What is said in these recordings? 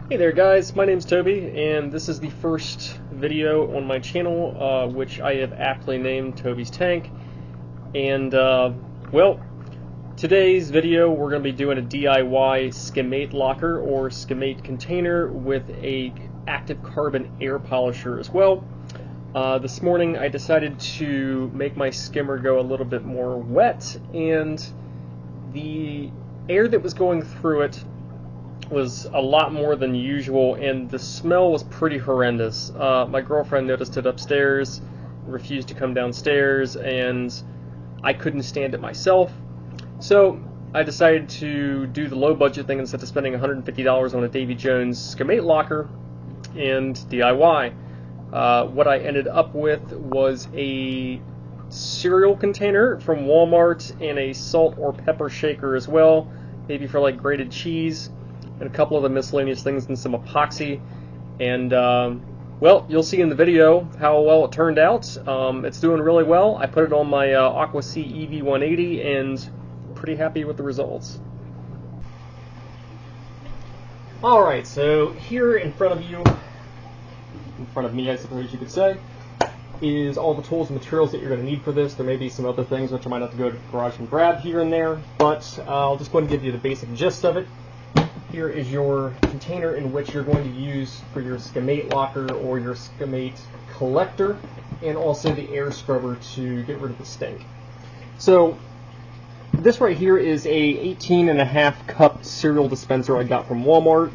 Hey there guys, my name's Toby, and this is the first video on my channel, which I have aptly named Toby's Tank. And, well, today's video we're going to be doing a DIY Skimate locker or Skimate container with a active carbon air polisher as well. This morning I decided to make my skimmer go a little bit more wet, and the air that was going through it was a lot more than usual, and the smell was pretty horrendous. My girlfriend noticed it upstairs, refused to come downstairs, and I couldn't stand it myself. So I decided to do the low budget thing instead of spending $150 on a Davy Jones Skimate locker and DIY. What I ended up with was a cereal container from Walmart and a salt or pepper shaker as well, maybe for like grated cheese, and a couple of the miscellaneous things and some epoxy. And well, you'll see in the video how well it turned out. It's doing really well. I put it on my Aqua Sea EV180 and I'm pretty happy with the results. Alright, so here in front of you, in front of me I suppose you could say, is all the tools and materials that you're going to need for this. There may be some other things which I might have to go to the garage and grab here and there, but I'll just go ahead and give you the basic gist of it. Here is your container in which you're going to use for your Skimate locker or your Skimate collector, and also the air scrubber to get rid of the stink. So this right here is a 18.5 cup cereal dispenser I got from Walmart.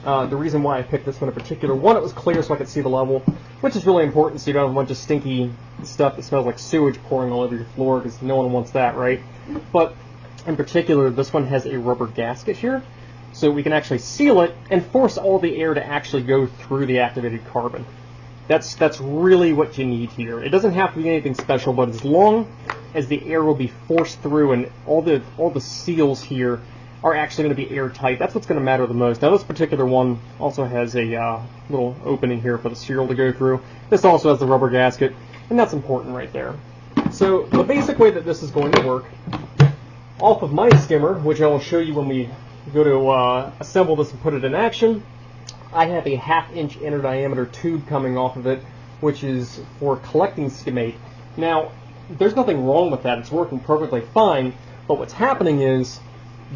The reason why I picked this one in particular, one, it was clear so I could see the level, which is really important so you don't have a bunch of stinky stuff that smells like sewage pouring all over your floor, because no one wants that, right? But in particular, this one has a rubber gasket here, so we can actually seal it and force all the air to actually go through the activated carbon. That's really what you need here. It doesn't have to be anything special, but as long as the air will be forced through and all the seals here are actually going to be airtight, that's what's going to matter the most. Now this particular one also has a little opening here for the cereal to go through. This also has the rubber gasket, and that's important right there. So the basic way that this is going to work, off of my skimmer, which I will show you when we go to assemble this and put it in action, I have a 1/2 inch inner diameter tube coming off of it, which is for collecting skimate. Now, there's nothing wrong with that. It's working perfectly fine, but what's happening is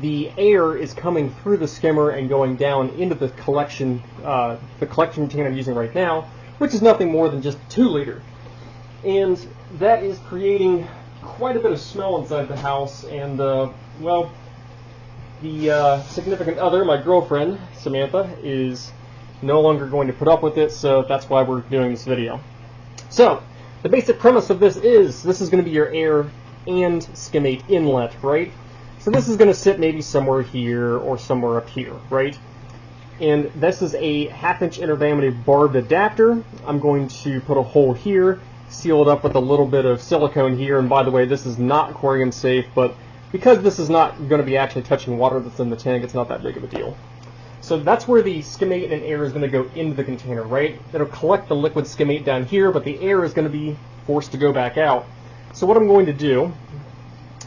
the air is coming through the skimmer and going down into the collection container I'm using right now, which is nothing more than just a 2-liter. And that is creating quite a bit of smell inside the house, and well, the significant other, my girlfriend, Samantha, is no longer going to put up with it, so that's why we're doing this video. So, the basic premise of this is going to be your air and skimate inlet, right? So this is going to sit maybe somewhere here or somewhere up here, right? And this is a 1/2 inch inner diameter barbed adapter. I'm going to put a hole here, seal it up with a little bit of silicone here, and by the way, this is not aquarium safe, but because this is not going to be actually touching water that's in the tank, it's not that big of a deal. So that's where the skimate and air is going to go into the container, right? It'll collect the liquid skimate down here, but the air is going to be forced to go back out. So what I'm going to do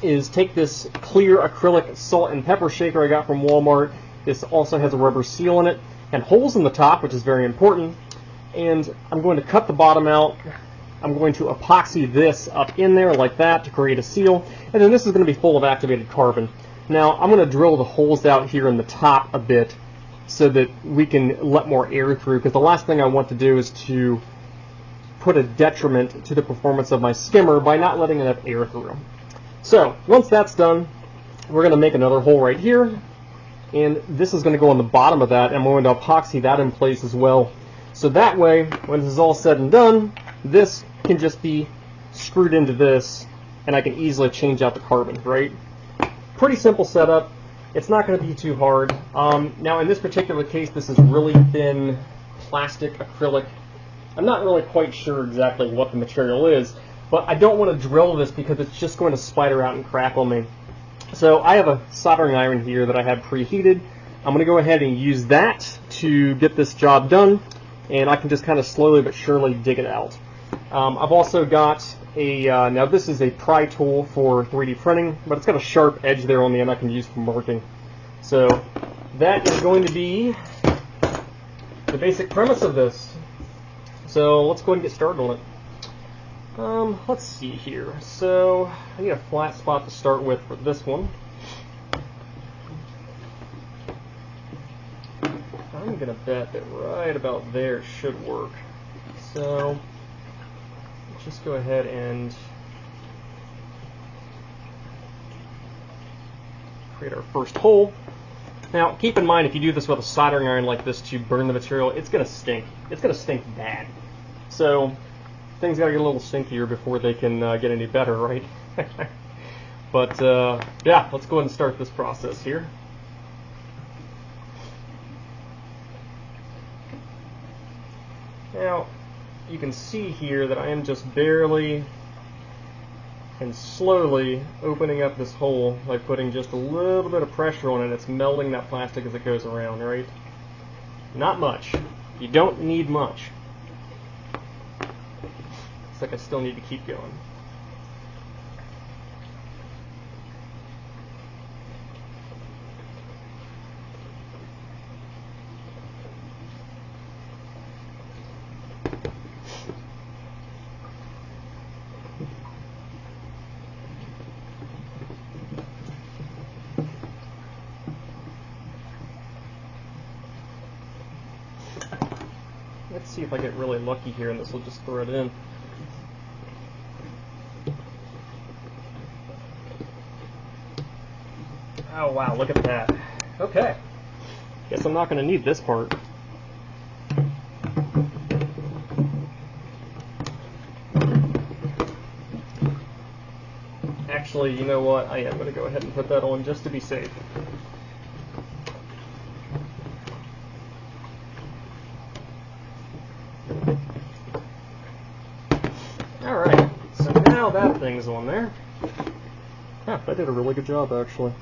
is take this clear acrylic salt and pepper shaker I got from Walmart. This also has a rubber seal in it and holes in the top, which is very important. And I'm going to cut the bottom out. I'm going to epoxy this up in there like that to create a seal, and then this is going to be full of activated carbon. Now I'm going to drill the holes out here in the top a bit so that we can let more air through, because the last thing I want to do is to put a detriment to the performance of my skimmer by not letting enough air through. So once that's done, we're going to make another hole right here, and this is going to go on the bottom of that, and I'm going to epoxy that in place as well. So that way, when this is all said and done, this can just be screwed into this, and I can easily change out the carbon, right? Pretty simple setup. It's not going to be too hard. Now in this particular case, this is really thin plastic acrylic. I'm not really quite sure exactly what the material is, but I don't want to drill this because it's just going to spider out and crack on me. So I have a soldering iron here that I have preheated. I'm going to go ahead and use that to get this job done, and I can just kind of slowly but surely dig it out. I've also got a, now this is a pry tool for 3D printing, but it's got a sharp edge there on the end I can use for marking. So that is going to be the basic premise of this. So let's go ahead and get started on it. Let's see here. So I need a flat spot to start with for this one. I'm gonna bet that right about there should work. So let's just go ahead and create our first hole. Now keep in mind, if you do this with a soldering iron like this to burn the material, it's gonna stink. It's gonna stink bad. So things gotta get a little stinkier before they can get any better, right? But yeah, let's go ahead and start this process here. Now, you can see here that I am just barely and slowly opening up this hole by putting just a little bit of pressure on it. It's melting that plastic as it goes around, right? Not much. You don't need much. Looks like I still need to keep going. Let's see if I get really lucky here and this will just thread in. Oh wow, look at that. Okay. Guess I'm not going to need this part. Actually, you know what? I am going to go ahead and put that on just to be safe. Alright, so now that thing's on there. Huh, I did a really good job, actually.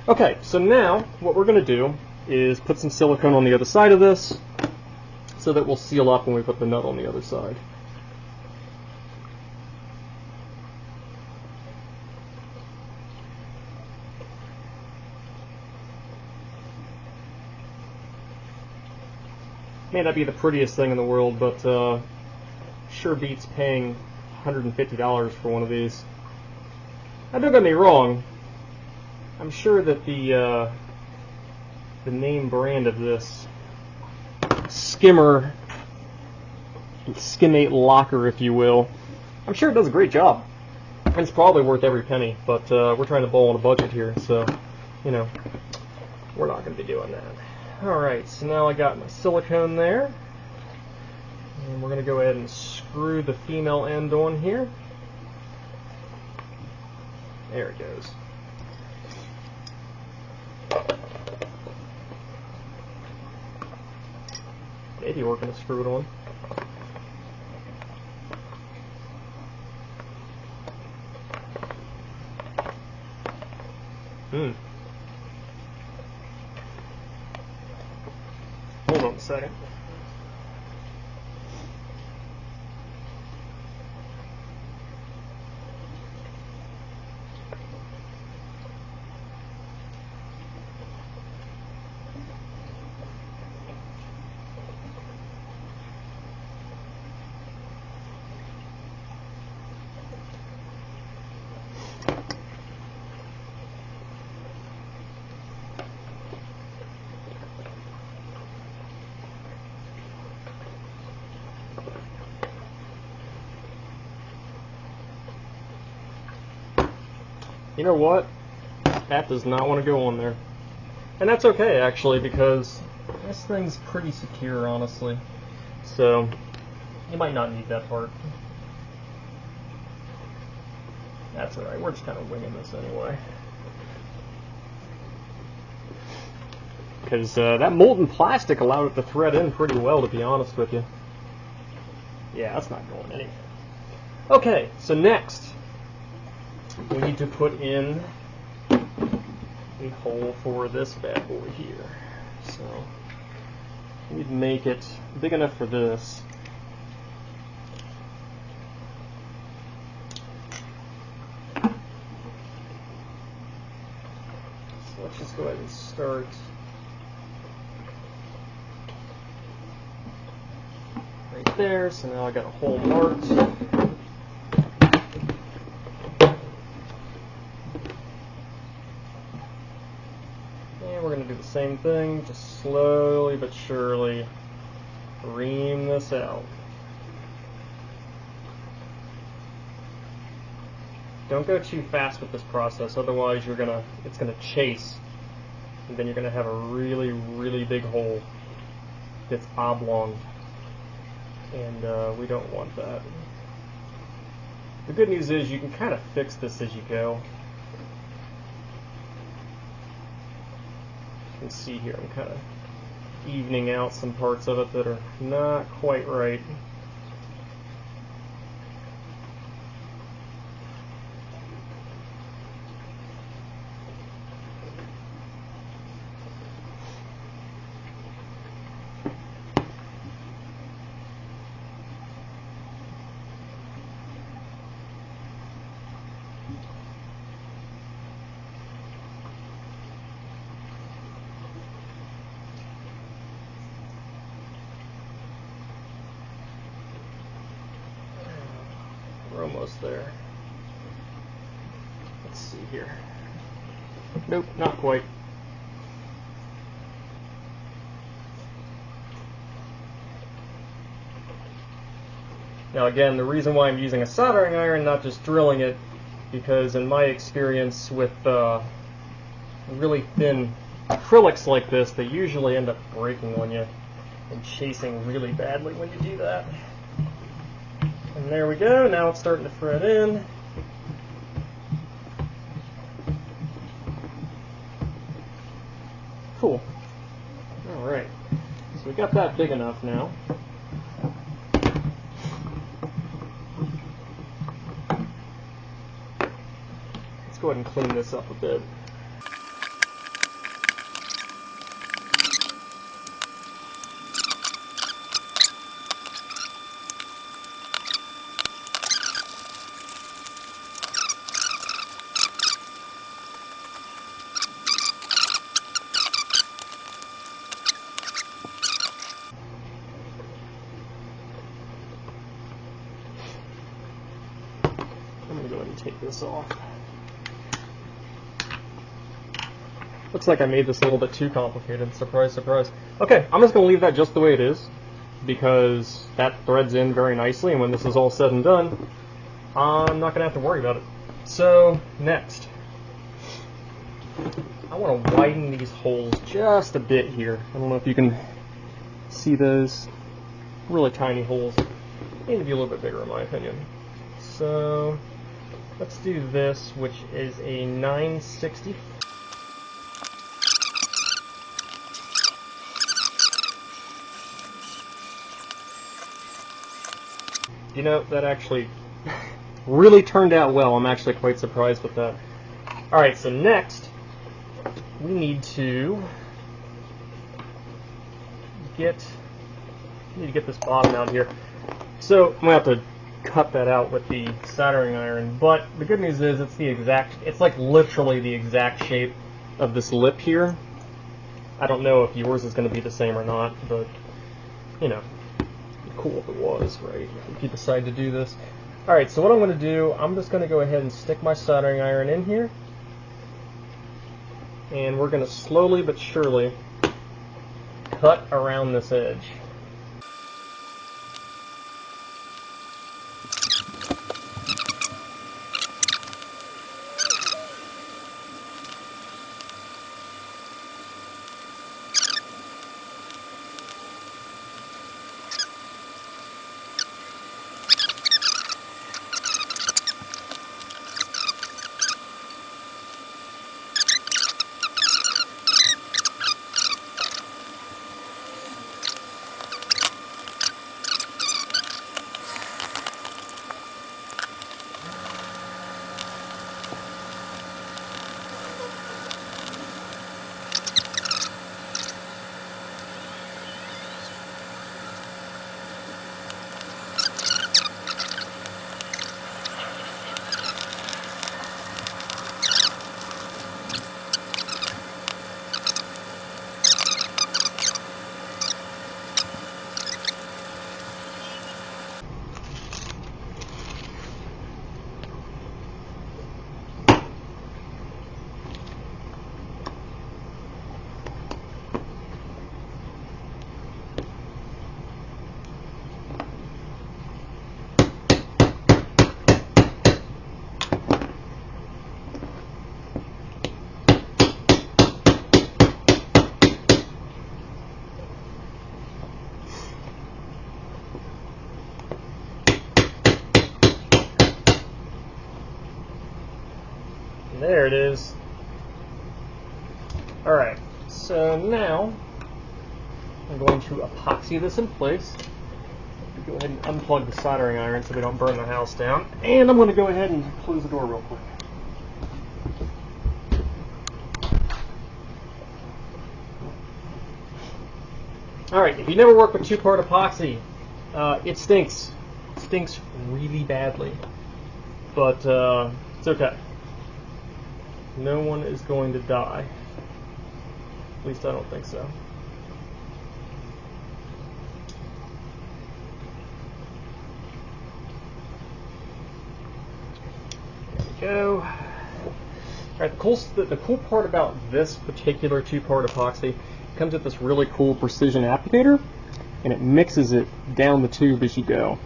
Okay, so now what we're going to do is put some silicone on the other side of this so that we'll seal up when we put the nut on the other side. May not be the prettiest thing in the world, but sure beats paying $150 for one of these. Now, don't get me wrong. I'm sure that the name brand of this skimmer, Skimate locker, if you will, I'm sure it does a great job. And it's probably worth every penny. But we're trying to bowl on a budget here, so you know we're not going to be doing that. All right, so now I got my silicone there. And we're going to go ahead and screw the female end on here. There it goes. Maybe we're going to screw it on. Hold on a second. You know what? That does not want to go on there. And that's okay, actually, because this thing's pretty secure, honestly. So, you might not need that part. That's alright, we're just kind of winging this anyway. Because that molten plastic allowed it to thread in pretty well, to be honest with you. Yeah, that's not going anywhere. Okay, so next, we need to put in a hole for this bad boy here. So we need to make it big enough for this. So let's just go ahead and start right there, so now I got a hole marked. And we're going to do the same thing, just slowly but surely ream this out. Don't go too fast with this process, otherwise it's gonna chase, and then you're gonna have a really, really big hole that's oblong, and we don't want that. The good news is you can kind of fix this as you go. You can see here I'm kind of evening out some parts of it that are not quite right. We're almost there. Let's see here. Nope, not quite. Now again, the reason why I'm using a soldering iron, not just drilling it, because in my experience with really thin acrylics like this, they usually end up breaking on you and chasing really badly when you do that. And there we go, now it's starting to thread in. Cool. Alright, so we got that big enough now. Let's go ahead and clean this up a bit. I'm going to go ahead and take this off. Looks like I made this a little bit too complicated. Surprise, surprise. Okay, I'm just going to leave that just the way it is, because that threads in very nicely, and when this is all said and done, I'm not going to have to worry about it. So, next, I want to widen these holes just a bit here. I don't know if you can see those really tiny holes. They need to be a little bit bigger in my opinion. So, let's do this, which is a 9/60. You know, that actually really turned out well. I'm actually quite surprised with that. Alright, so next, we need to get this bottom out here. So, I'm going to have to cut that out with the soldering iron, but the good news is it's like literally the exact shape of this lip here. I don't know if yours is going to be the same or not, but, you know, cool if it was, right? If you decide to do this. Alright, so what I'm going to do, I'm just going to go ahead and stick my soldering iron in here, and we're going to slowly but surely cut around this edge. So now I'm going to epoxy this in place. Go ahead and unplug the soldering iron so we don't burn the house down. And I'm going to go ahead and close the door real quick. Alright, if you never worked with two-part epoxy, it stinks. It stinks really badly. But it's okay. No one is going to die. At least I don't think so. Go. All right, the cool part about this particular two-part epoxy, it comes with this really cool precision applicator, and it mixes it down the tube as you go.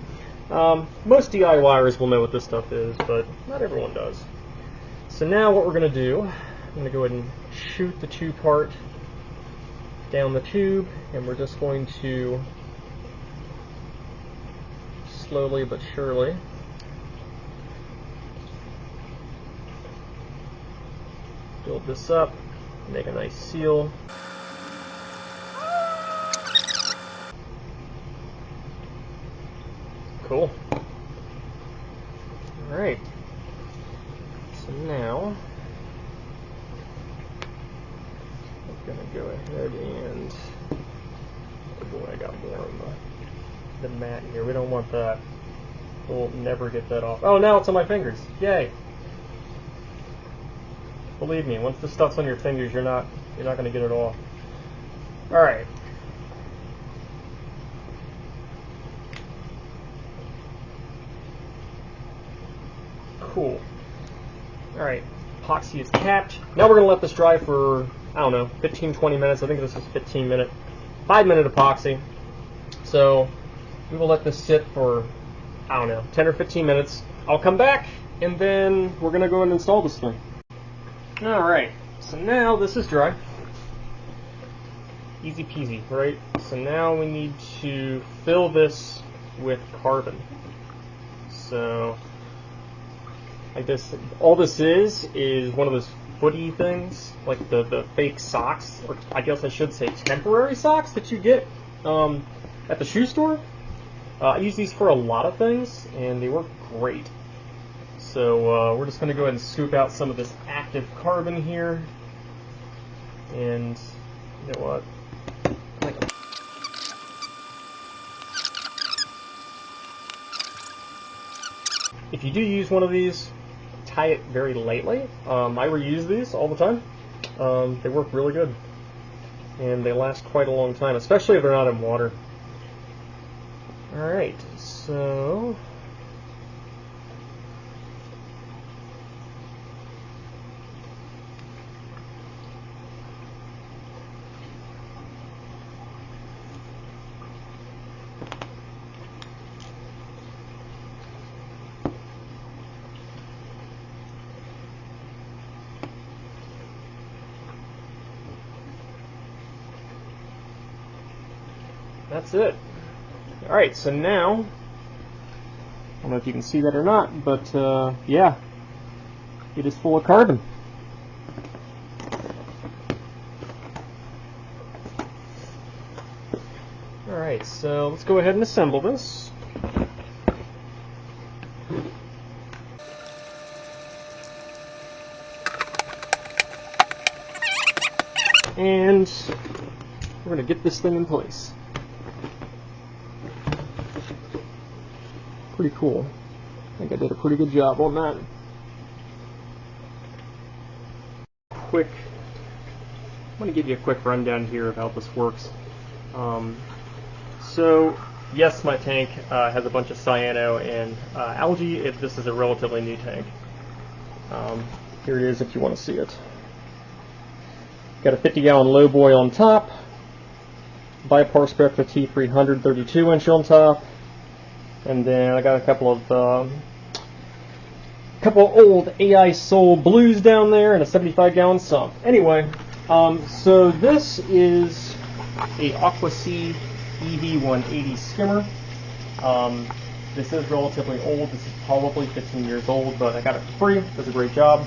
Most DIYers will know what this stuff is, but not everyone does. So now what we're going to do, I'm going to go ahead and shoot the two-part down the tube, and we're just going to slowly but surely build this up, make a nice seal. Cool. Alright. So now I'm going to go ahead and, oh boy, I got more of the mat here. We don't want that. We'll never get that off. Oh, now it's on my fingers. Yay. Believe me, once the stuff's on your fingers, you're not going to get it off. All right. Cool. All right. Epoxy is capped. Now we're going to let this dry for, I don't know, 15-20 minutes. I think this is 5-minute epoxy. So we will let this sit for, I don't know, 10 or 15 minutes. I'll come back, and then we're going to go and install this thing. Alright, so now this is dry. Easy peasy, right? So now we need to fill this with carbon. So, like this, all this is one of those footy things, like the fake socks, or I guess I should say temporary socks that you get at the shoe store. I use these for a lot of things, and they work great. So we're just going to go ahead and scoop out some of this active carbon here. And you know what? If you do use one of these, tie it very lightly. I reuse these all the time. They work really good. And they last quite a long time, especially if they're not in water. Alright, so that's it. Alright, so now, I don't know if you can see that or not, but yeah, it is full of carbon. Alright, so let's go ahead and assemble this. And we're going to get this thing in place. Pretty cool. I think I did a pretty good job on that. I'm going to give you a quick rundown here of how this works. So, yes, my tank has a bunch of cyano and algae. This is a relatively new tank. Here it is if you want to see it. Got a 50-gallon low boy on top, Bipar Spectra T300 32-inch on top, and then I got a couple of old AI Soul Blues down there and a 75-gallon sump. Anyway, so this is a AquaSea EV180 skimmer. This is relatively old. This is probably 15 years old, but I got it for free. Does a great job.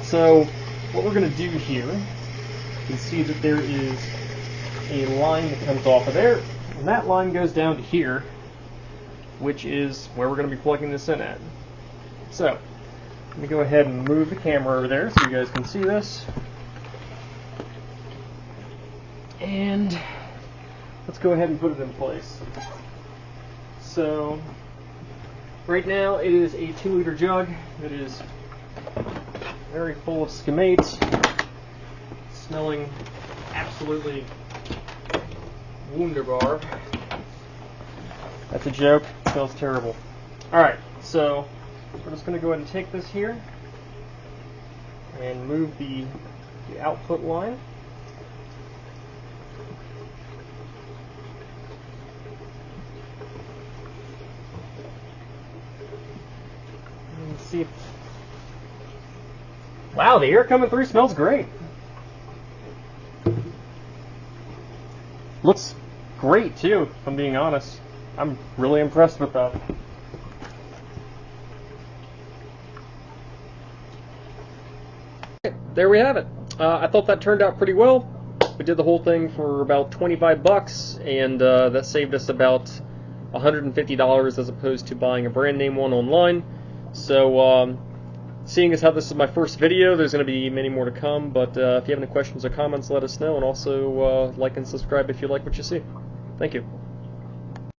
So what we're going to do here You can see that there is a line that comes off of there, and that line goes down to here, which is where we're going to be plugging this in at. So, let me go ahead and move the camera over there so you guys can see this. And let's go ahead and put it in place. So, right now it is a 2-liter jug. It is very full of Skimate, smelling absolutely wunderbar. That's a joke. It smells terrible. Alright, so we're just going to go ahead and take this here and move the output line. And see if... Wow, the air coming through smells great. Looks great too, if I'm being honest. I'm really impressed with that. There we have it. I thought that turned out pretty well. We did the whole thing for about 25 bucks, and that saved us about $150 as opposed to buying a brand name one online. So, seeing as how this is my first video, there's going to be many more to come, but if you have any questions or comments, let us know, and also like and subscribe if you like what you see. Thank you.